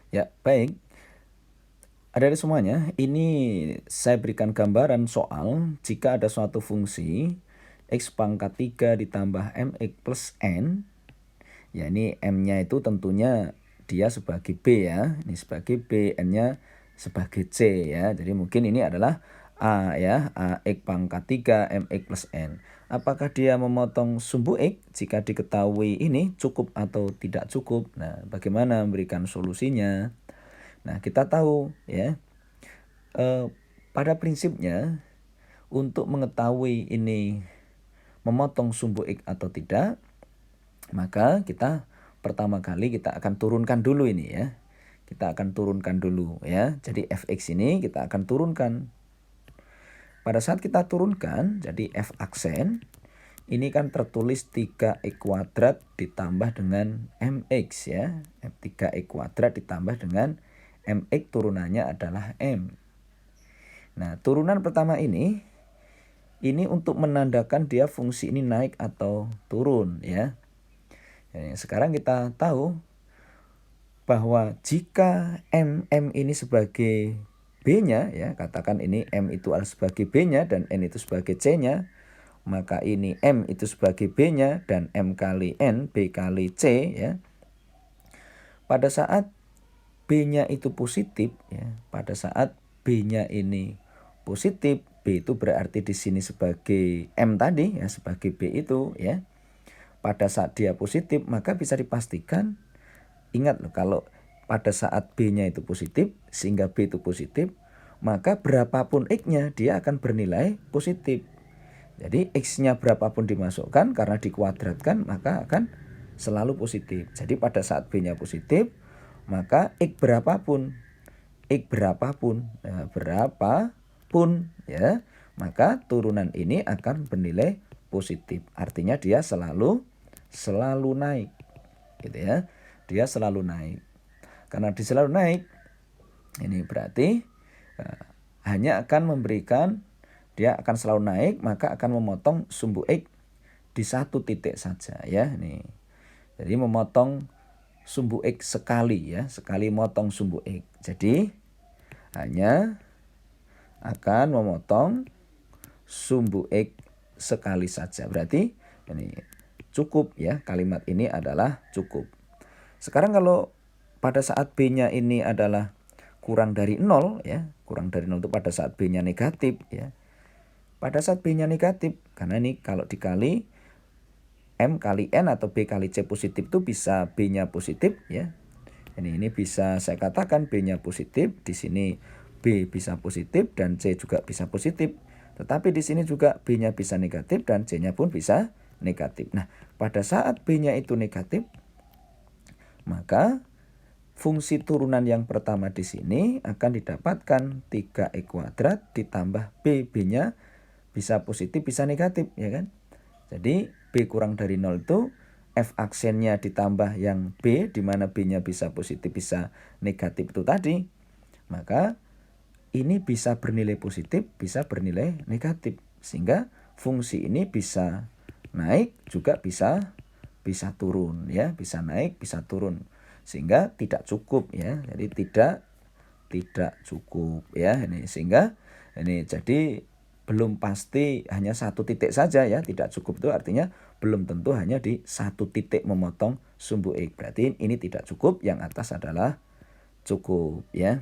Ya, baik. Adik-adik semuanya, ini saya berikan gambaran soal jika ada suatu fungsi x pangkat 3 ditambah mx plus n. Ya, ini m-nya itu tentunya dia sebagai b ya. Ini sebagai b, n-nya sebagai c ya. Jadi mungkin ini adalah a ya, a x pangkat 3 mx plus n. Apakah dia memotong sumbu x jika diketahui ini cukup atau tidak cukup? Nah, bagaimana memberikan solusinya? Nah, kita tahu ya, pada prinsipnya untuk mengetahui ini memotong sumbu x atau tidak, maka kita pertama kali kita akan turunkan dulu ini ya. Kita akan turunkan dulu ya. Jadi fx ini kita akan turunkan. Pada saat kita turunkan, jadi f aksen ini kan tertulis 3x kuadrat ditambah dengan mx ya. 3x kuadrat ditambah dengan mx turunannya adalah m. Nah, turunan pertama ini untuk menandakan dia fungsi ini naik atau turun ya. Jadi, sekarang kita tahu bahwa jika m ini sebagai b-nya ya, katakan ini m itu sebagai b-nya dan n itu sebagai c-nya, maka ini m itu sebagai b-nya dan m kali n, b kali c ya. Pada saat b-nya itu positif ya, pada saat b-nya ini positif, b itu berarti di sini sebagai m tadi ya, sebagai b itu ya. Pada saat dia positif, maka bisa dipastikan, ingat loh, kalau pada saat b-nya itu positif sehingga b itu positif, maka berapapun x-nya dia akan bernilai positif. Jadi x-nya berapapun dimasukkan karena dikuadratkan maka akan selalu positif. Jadi pada saat b-nya positif, maka x berapapun ya, maka turunan ini akan bernilai positif. Artinya dia selalu naik gitu ya. Dia selalu naik. Karena dia selalu naik, ini berarti hanya akan memberikan, dia akan selalu naik, maka akan memotong sumbu x di satu titik saja ya. Nih. Jadi memotong sumbu x sekali ya, sekali motong sumbu x. Jadi hanya akan memotong sumbu x sekali saja. Berarti ini cukup ya, kalimat ini adalah cukup. Sekarang kalau pada saat b-nya ini adalah kurang dari 0 ya, kurang dari 0 itu pada saat b-nya negatif ya. Pada saat b-nya negatif, karena ini kalau dikali m kali n atau b kali c positif itu bisa b-nya positif ya. Ini bisa saya katakan b-nya positif, di sini b bisa positif dan c juga bisa positif. Tetapi di sini juga b-nya bisa negatif dan c-nya pun bisa negatif. Nah, pada saat b-nya itu negatif, maka fungsi turunan yang pertama di sini akan didapatkan 3x kuadrat ditambah b-nya bisa positif bisa negatif ya kan. Jadi b kurang dari 0 itu f aksennya ditambah yang b, di mana b-nya bisa positif bisa negatif itu tadi. Maka ini bisa bernilai positif, bisa bernilai negatif. Sehingga fungsi ini bisa naik juga bisa turun ya, bisa naik bisa turun. Sehingga tidak cukup ya. Jadi tidak cukup ya ini, sehingga ini jadi belum pasti hanya satu titik saja ya, tidak cukup itu artinya belum tentu hanya di satu titik memotong sumbu x. Berarti ini tidak cukup, yang atas adalah cukup ya.